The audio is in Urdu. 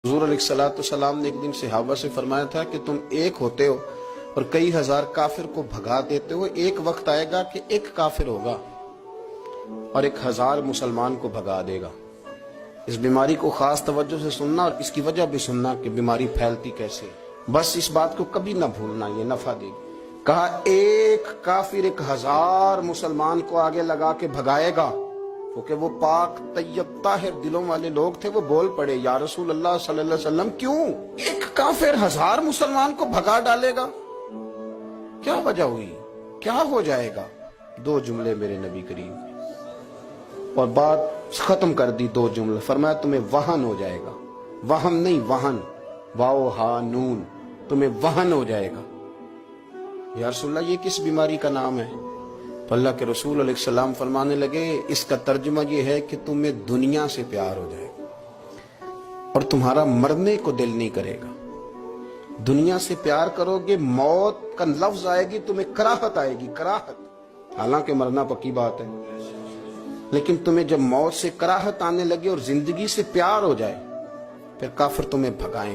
حضور علیہ السلام نے ایک دن صحابہ سے فرمایا تھا کہ تم ایک ہوتے ہو اور کئی ہزار کافر کو بھگا دیتے ہو، ایک وقت آئے گا کہ ایک کافر ہوگا اور 1000 مسلمان کو بھگا دے گا۔ اس بیماری کو خاص توجہ سے سننا اور اس کی وجہ بھی سننا کہ بیماری پھیلتی کیسے، بس اس بات کو کبھی نہ بھولنا، یہ نفع دے گی۔ کہا ایک کافر 1000 مسلمان کو آگے لگا کے بھگائے گا، کیونکہ وہ پاک طیب طاہر دلوں والے لوگ تھے۔ وہ بول پڑے یا رسول اللہ صلی اللہ علیہ وسلم کیوں ایک کافر 1000 مسلمان کو بھگا ڈالے گا؟ کیا وجہ ہوئی، کیا ہو جائے گا؟ 2 جملے میرے نبی کریم نے اور بات ختم کر دی۔ 2 جملے فرمایا تمہیں وہن ہو جائے گا، وہم نہیں وہن، واو ہا نون، تمہیں وہن ہو جائے گا۔ یا رسول اللہ یہ کس بیماری کا نام ہے؟ تو اللہ کے رسول علیہ السلام فرمانے لگے اس کا ترجمہ یہ ہے کہ تمہیں دنیا سے پیار ہو جائے گا اور تمہارا مرنے کو دل نہیں کرے گا۔ دنیا سے پیار کرو گے، موت کا لفظ آئے گی تمہیں کراہت آئے گی، کراہت، حالانکہ مرنا پکی بات ہے، لیکن تمہیں جب موت سے کراہت آنے لگے اور زندگی سے پیار ہو جائے پھر کافر تمہیں بھگائیں۔